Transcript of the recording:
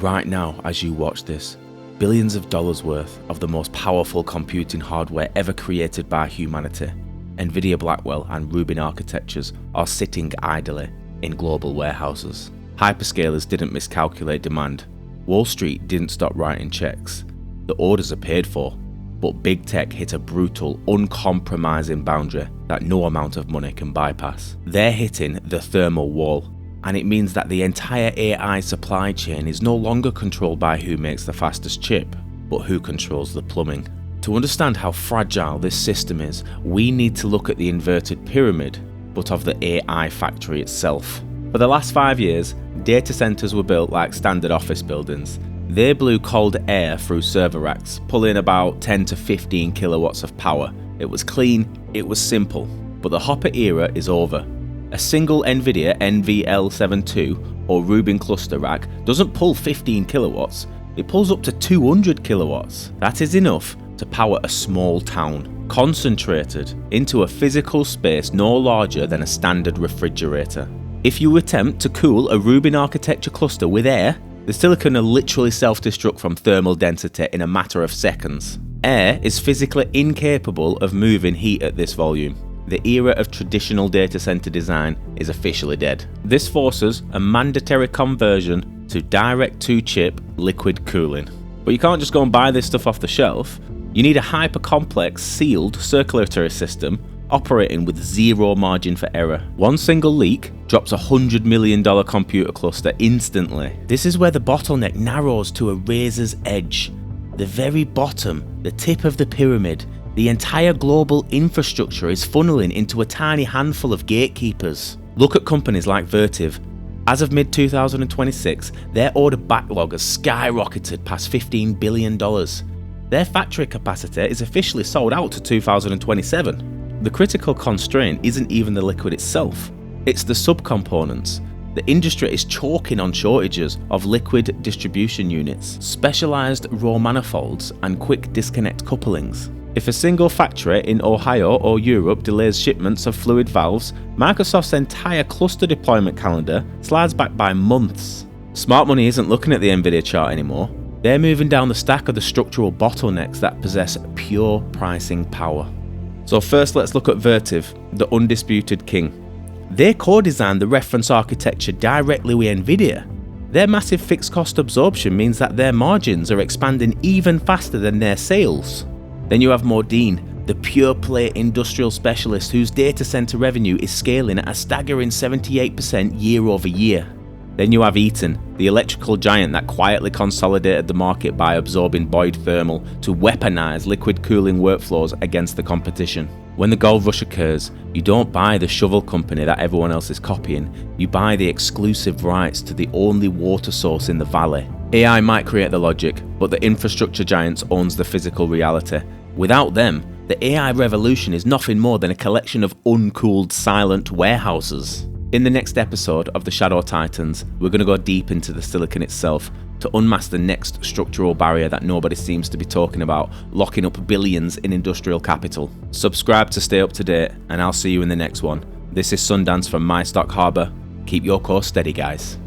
right now as you watch this, billions of dollars worth of the most powerful computing hardware ever created by humanity, Nvidia Blackwell and Rubin architectures, are sitting idly in global warehouses. Hyperscalers didn't miscalculate demand. Wall Street didn't stop writing checks. The orders are paid for, but big tech hit a brutal, uncompromising boundary that no amount of money can bypass. They're hitting the thermal wall, and it means that the entire AI supply chain is no longer controlled by who makes the fastest chip, but who controls the plumbing. To understand how fragile this system is, we need to look at the inverted pyramid, but of the AI factory itself. For the last 5 years, data centers were built like standard office buildings. They blew cold air through server racks, pulling about 10 to 15 kilowatts of power. It was clean, it was simple, but the Hopper era is over. A single Nvidia NVL72 or Rubin cluster rack doesn't pull 15 kilowatts, it pulls up to 200 kilowatts. That is enough to power a small town, concentrated into a physical space no larger than a standard refrigerator. If you attempt to cool a Rubin architecture cluster with air, the silicon will literally self-destruct from thermal density in a matter of seconds. Air is physically incapable of moving heat at this volume. The era of traditional data center design is officially dead. This forces a mandatory conversion to direct-to-chip liquid cooling. But you can't just go and buy this stuff off the shelf. You need a hyper-complex sealed circulatory system operating with zero margin for error. One single leak drops a $100 million computer cluster instantly. This is where the bottleneck narrows to a razor's edge. The very bottom, the tip of the pyramid, the entire global infrastructure is funneling into a tiny handful of gatekeepers. Look at companies like Vertiv. As of mid-2026, their order backlog has skyrocketed past $15 billion. Their factory capacity is officially sold out to 2027. The critical constraint isn't even the liquid itself, it's the subcomponents. The industry is choking on shortages of liquid distribution units, specialized raw manifolds, and quick disconnect couplings. If a single factory in Ohio or Europe delays shipments of fluid valves, Microsoft's entire cluster deployment calendar slides back by months. Smart money isn't looking at the Nvidia chart anymore. They're moving down the stack of the structural bottlenecks that possess pure pricing power. So first, let's look at Vertiv, the undisputed king. They co-designed the reference architecture directly with Nvidia. Their massive fixed cost absorption means that their margins are expanding even faster than their sales. Then you have Modine, the pure play industrial specialist whose data center revenue is scaling at a staggering 78% year over year. Then you have Eaton, the electrical giant that quietly consolidated the market by absorbing Boyd Thermal to weaponize liquid cooling workflows against the competition. When the gold rush occurs, you don't buy the shovel company that everyone else is copying, you buy the exclusive rights to the only water source in the valley. AI might create the logic, but the infrastructure giants owns the physical reality. Without them, the AI revolution is nothing more than a collection of uncooled silent warehouses. In the next episode of the Shadow Titans, we're going to go deep into the silicon itself to unmask the next structural barrier that nobody seems to be talking about, locking up billions in industrial capital. Subscribe to stay up to date, and I'll see you in the next one. This is Sundance from MyStockHarbor. Keep your course steady, guys.